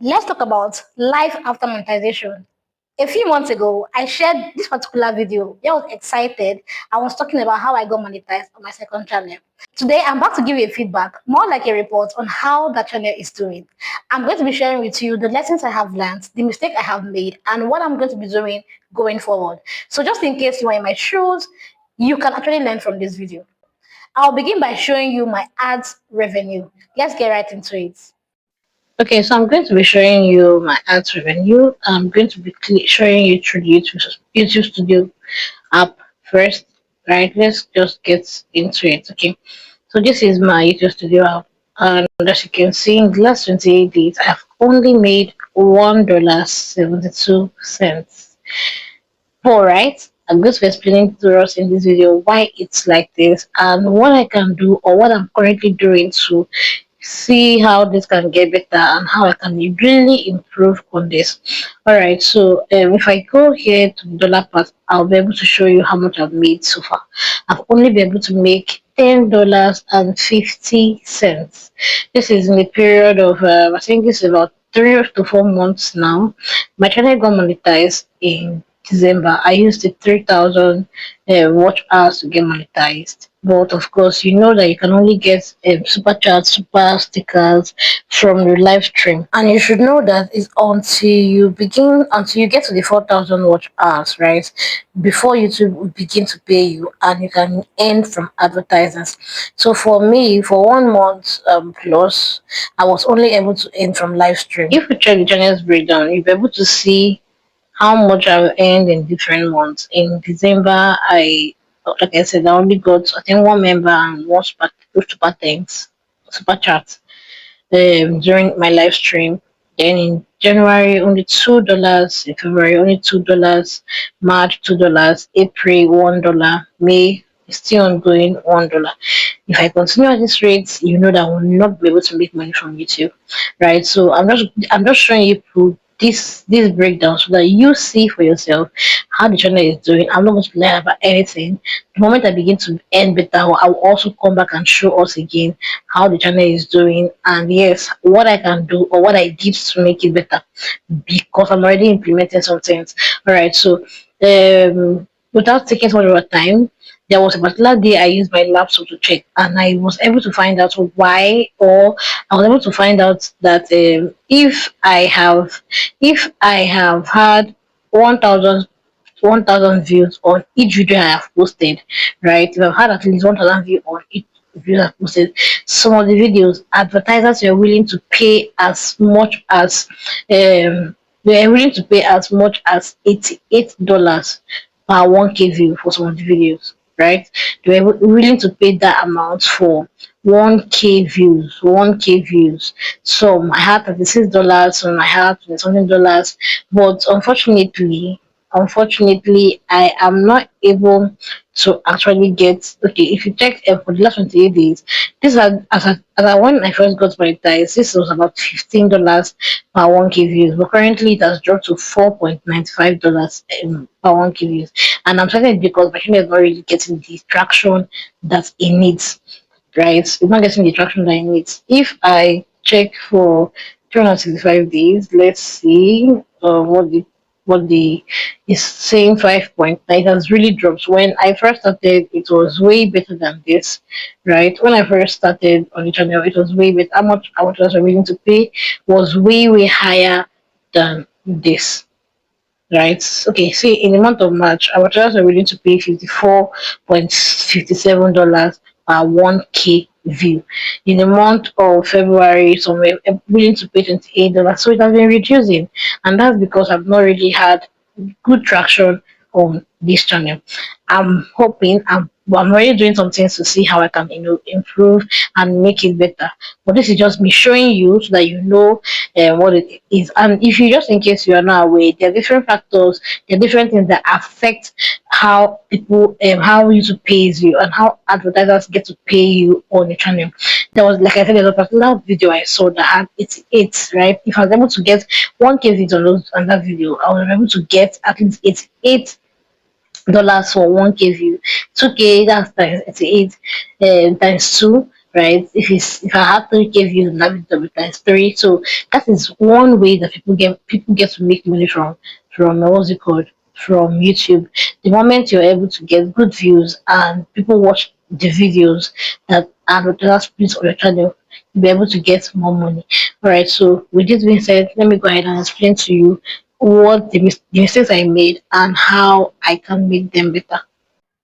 Let's talk about life after monetization. A few months ago, I shared this particular video. I was excited. I was talking about how I got monetized on my second channel. Today, I'm about to give you a feedback, more like a report on how that channel is doing. I'm going to be sharing with you the lessons I have learned, the mistake I have made, and what I'm going to be doing going forward. So just in case you are in my shoes, you can actually learn from this video. I'll begin by showing you my ads revenue. Let's get right into it. Okay, so I'm going to be showing you my ads revenue. I'm going to be showing you through the YouTube Studio app first. Right, let's just get into it. Okay, so this is my YouTube Studio app, and as you can see, in the last 28 days, I've only made $1.72. All right, I'm going to be explaining to us in this video why it's like this and what I can do or what I'm currently doing to see how this can get better and how I can really improve on this. All right, so if I go here to the dollar part, I'll be able to show you how much I've made so far. I've only been able to make $10.50. This is in the period of I think this is about 3 to 4 months now. My channel got monetized in December. I used the 3,000 watch hours to get monetized. But of course, you know that you can only get super chats, super stickers from the live stream. And you should know that it's until you get to the 4,000 watch hours, right? Before YouTube will begin to pay you and you can earn from advertisers. So for me, for 1 month plus, I was only able to earn from live stream. If you check the channel's breakdown, you'll be able to see how much I've earned in different months. In December, like I said, I only got I think one member and one super thanks, super chat during my live stream. Then in January, only $2. In February, only $2. March, $2. April, $1. May is still ongoing, $1. If I continue at this rate, you know that I will not be able to make money from YouTube, right? So I'm just showing you proof this breakdown so that you see for yourself how the channel is doing. I'm not going to lie about anything. The moment I begin to earn better, I'll also come back and show us again how the channel is doing and yes, what I can do or what I did to make it better because I'm already implementing some things. All right, so without taking so much of our time, there was a particular day I used my laptop to check, and I was able to find out why, or I was able to find out that if I have had 1,000 1,000 views on each video I have posted, right? If I've had at least 1,000 views on each video I've posted, some of the videos advertisers were willing to pay as much as they were willing to pay as much as $88 per 1K view for some of the videos, right? They were willing to pay that amount for 1K views, 1K views. So I had $36, some I had something dollars, but unfortunately I am not able to actually get okay. If you check for the last 28 days, this was when I first got monetized, this was about $15 per 1K views, but currently it has dropped to $4.95 per 1K views. And I'm saying it because my channel is not really getting the traction that it needs, right? It's not getting the traction that it needs. If I check for 365 days, let's see what the is saying. 5.9 has really dropped. When I first started, it was way better than this, right? When I first started on the channel, it was way better. How much I was willing to pay was way higher than this, right? Okay, see, in the month of March, our charges are willing to pay $54.57 per 1K view. In the month of February, some were willing to pay $28. So it has been reducing, and that's because I've not really had good traction on this channel. I'm already doing some things to see how I can improve and make it better. But this is just me showing you so that you know what it is. And if you just in case you are not aware, there are different factors, there are different things that affect how people how YouTube pays you and how advertisers get to pay you on the channel. There was, like I said, there's a particular video I saw that had 88, right? If I was able to get 1K views on that video, I was able to get at least $88 for 1K view. 2K, that's times 88 times 2. right? If I have 3K views, that is double times three. So that is one way that people get to make money from what's it called, from YouTube. The moment you're able to get good views and people watch the videos that are just placed on your channel, you'll be able to get more money. All right. So with this being said, let me go ahead and explain to you what the mistakes I made and how I can make them better.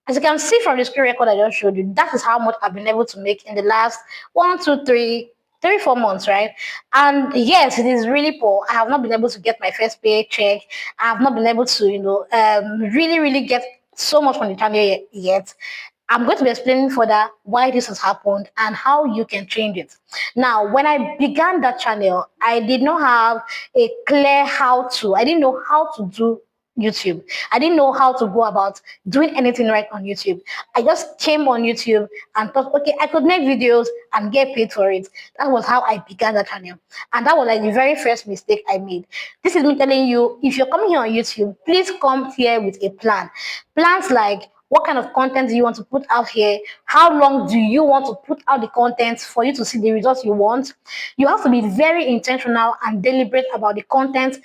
As you can see from the screen record I just showed you, that is how much I've been able to make in the last 4 months, right? And yes, it is really poor. I have not been able to get my first paycheck. I have not been able to, really, really get so much from the channel yet. I'm going to be explaining further why this has happened and how you can change it. Now, when I began that channel, I did not have a clear how to. I didn't know how to do YouTube. I didn't know how to go about doing anything right on YouTube. I just came on YouTube and thought, okay, I could make videos and get paid for it. That was how I began the channel. And that was like the very first mistake I made. This is me telling you, if you're coming here on YouTube, please come here with a plan. Plans like what kind of content do you want to put out here? How long do you want to put out the content for you to see the results you want? You have to be very intentional and deliberate about the content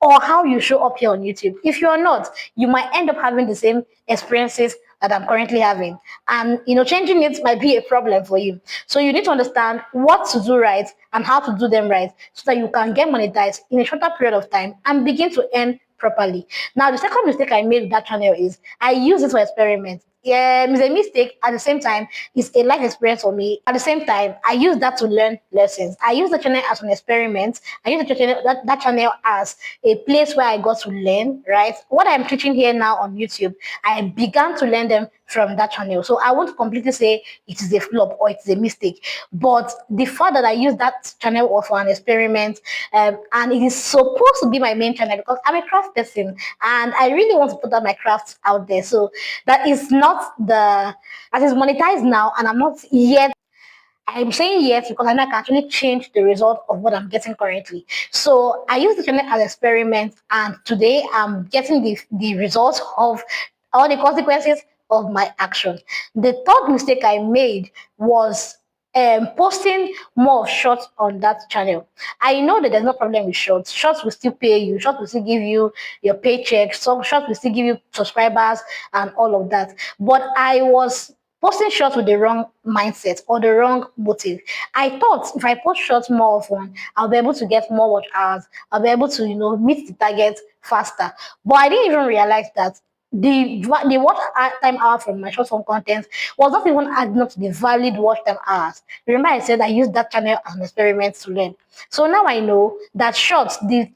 or how you show up here on YouTube. If you're not, you might end up having the same experiences that I'm currently having. And changing it might be a problem for you. So you need to understand what to do right and how to do them right so that you can get monetized in a shorter period of time and begin to earn properly. Now, the second mistake I made with that channel is I use it for experiment. Yeah, it's a mistake. At the same time, it's a life experience for me. At the same time, I use that to learn lessons. I use the channel as an experiment. I use that channel as a place where I got to learn, right? What I'm teaching here now on YouTube, I began to learn them from that channel. So I won't completely say it is a flop or it's a mistake. But the fact that I use that channel for an experiment, and it is supposed to be my main channel because I'm a craft person and I really want to put out my crafts out there. So that is not that is monetized now, and I'm not yet. I'm saying yes because I know I can actually change the result of what I'm getting currently. So I use the channel as experiment, and today I'm getting the results of all the consequences of my action. The third mistake I made was posting more shorts on that channel. I know that there's no problem with shorts. Shorts will still pay you. Shorts will still give you your paycheck. So shorts will still give you subscribers and all of that. But I was posting shorts with the wrong mindset or the wrong motive. I thought if I post shorts more often, I'll be able to get more watch hours. I'll be able to, meet the target faster. But I didn't even realize that the watch time hour from my short form content was not even adding up to the valid watch time hours. Remember, I said I used that channel as an experiment to learn. So now I know that shorts, the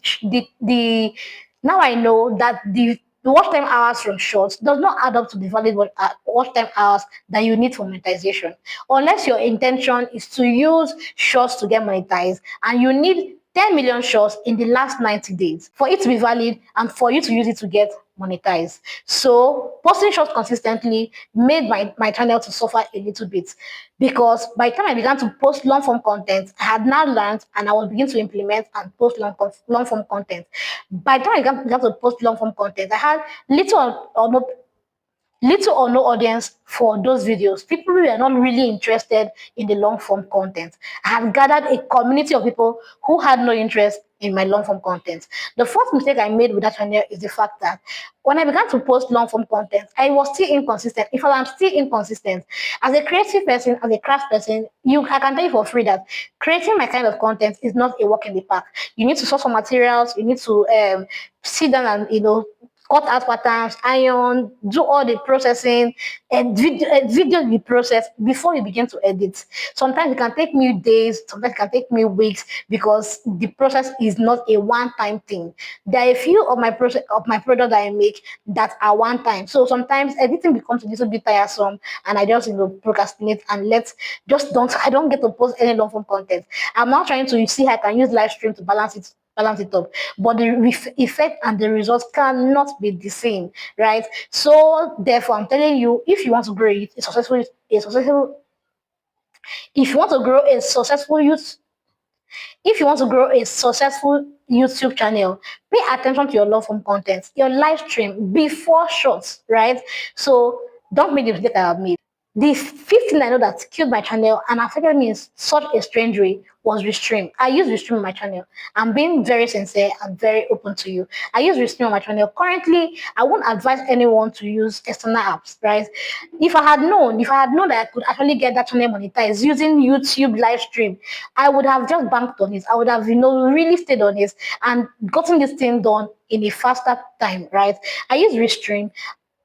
now I know that the watch time hours from shorts does not add up to the valid watch time hours that you need for monetization. Unless your intention is to use shorts to get monetized and you need 10 million shorts in the last 90 days for it to be valid and for you to use it to get monetized. So posting shorts consistently made my channel to suffer a little bit because by the time I began to post long form content, I had now learned and I was beginning to implement and post long form content. By the time I began to post long form content, I had little or no audience for those videos. People who were not really interested in the long form content. I have gathered a community of people who had no interest in my long form content. The first mistake I made with that channel is the fact that when I began to post long form content, I was still inconsistent. In fact, I'm still inconsistent. As a creative person, as a craft person, I can tell you for free that creating my kind of content is not a walk in the park. You need to source for materials, you need to sit down and cut out patterns, iron, do all the processing, and video the process before you begin to edit. Sometimes it can take me days, sometimes it can take me weeks because the process is not a one-time thing. There are a few of my products that I make that are one time. So sometimes editing becomes a little bit tiresome and I just procrastinate and I don't get to post any long form content. I'm now trying to see how I can use live stream to balance it up, but the effect and the results cannot be the same, right? So therefore I'm telling you, if you want to grow a successful if you want to grow a successful youth if you want to grow a successful YouTube channel, pay attention to your long form content, your live stream before shorts, right? So don't make the mistake I have made. The fifth thing I know that killed my channel and affected me in such a strange way was Restream. I use Restream on my channel. I'm being very sincere and very open to you. I use Restream on my channel. Currently, I won't advise anyone to use external apps, right? If I had known that I could actually get that channel monetized using YouTube live stream, I would have just banked on it. I would have, really stayed on it and gotten this thing done in a faster time, right? I use Restream.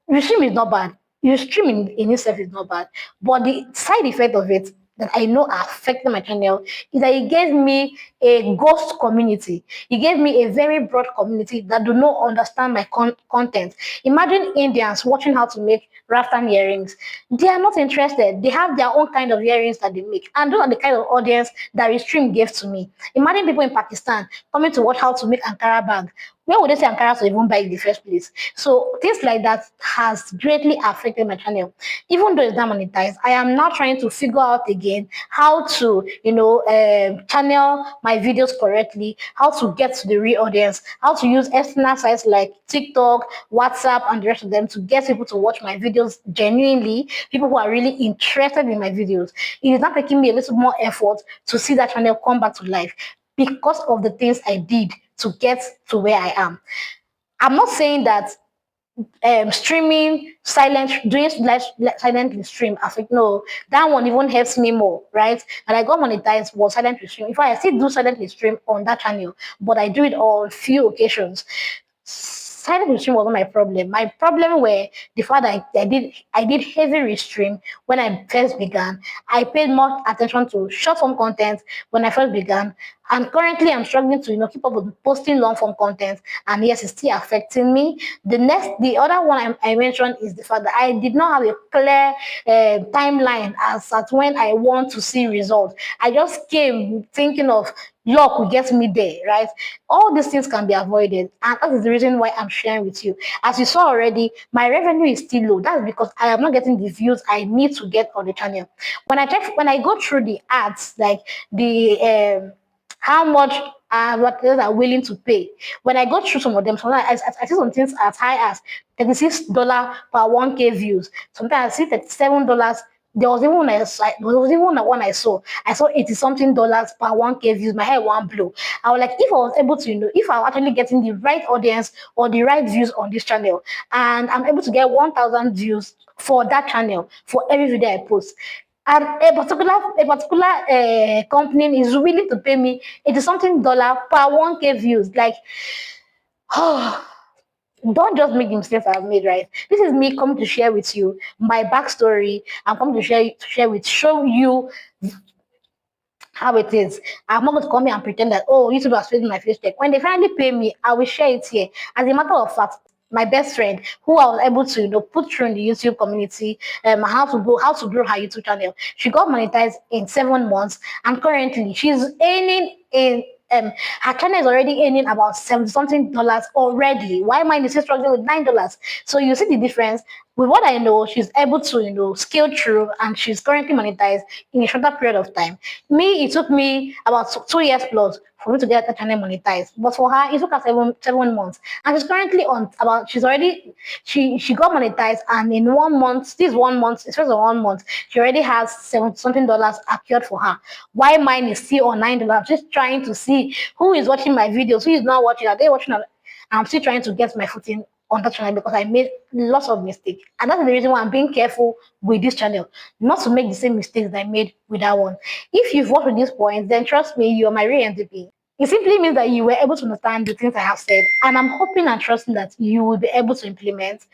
Restream is not bad. Restream in itself is not bad. But the side effect of it that I know are affecting my channel is that it gave me a ghost community. It gave me a very broad community that do not understand my content. Imagine Indians watching how to make raftan earrings. They are not interested. They have their own kind of earrings that they make. And those are the kind of audience that Restream gave to me. Imagine people in Pakistan coming to watch how to make Ankara bag. Where would they say Ankara to even buy in the first place? So things like that has greatly affected my channel. Even though it's not monetized, I am now trying to figure out again how to, channel my videos correctly, how to get to the real audience, how to use external sites like TikTok, WhatsApp, and the rest of them to get people to watch my videos genuinely, people who are really interested in my videos. It is not taking me a little more effort to see that channel come back to life because of the things I did to get to where I am. I'm not saying that streaming silent doing silently stream I think no, that one even helps me more, right? And I got monetized was silently stream. In fact, I still do silently stream on that channel, but I do it on few occasions. Silent restream wasn't my problem. My problem were the fact that I did heavy restream when I first began. I paid more attention to short form content when I first began, and currently I'm struggling to keep up with posting long form content. And yes, it's still affecting me. The other one I mentioned is the fact that I did not have a clear timeline as at when I want to see results. I just came thinking of luck will get me there, right? All these things can be avoided, and that is the reason why I'm sharing with you. As you saw already, my revenue is still low. That's because I am not getting the views I need to get on the channel. When I go through the ads, like the how much what others are willing to pay. When I go through some of them, sometimes I see some things as high as $36 per 1K views. Sometimes I see $37. There was even one I saw 80 something dollars per 1K views. My hair one blow. I was like, if I was able to, if I was actually getting the right audience or the right views on this channel, and I'm able to get 1,000 views for that channel for every video I post, and a particular company is willing to pay me 80 something dollar per 1K views. Like, don't just make the mistakes I've made, right? This is me coming to share with you my backstory. I'm coming to show you how it is. I'm not going to come here and pretend that, oh, YouTube has paid my face check. When they finally pay me, I will share it here. As a matter of fact, my best friend, who I was able to, put through in the YouTube community, how to grow her YouTube channel. She got monetized in 7 months, and currently she's earning in her channel is already earning about 70 something dollars already. Why mine is still struggling with $9? So you see the difference. With what I know, she's able to, scale through, and she's currently monetized in a shorter period of time. Me, it took me about 2 years plus for me to get the channel monetized. But for her, it took her 7 months. And she's currently on about she got monetized, and in 1 month, this 1 month, it's first of 1 month, she already has 70 something dollars acquired for her. Why mine is still on $9? Just trying to see who is watching my videos, who is not watching, are they watching? I'm still trying to get my footing on that channel because I made lots of mistakes. And that's the reason why I'm being careful with this channel, not to make the same mistakes that I made with that one. If you've watched with this point, then trust me, you're my real MVP. It simply means that you were able to understand the things I have said. And I'm hoping and trusting that you will be able to implement,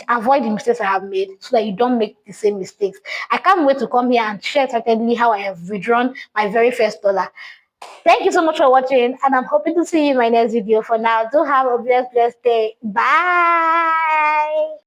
avoid the mistakes I have made so that you don't make the same mistakes. I can't wait to come here and share excitedly how I have withdrawn my very first dollar. Thank you so much for watching, and I'm hoping to see you in my next video. For now, do have a blessed day. Bye.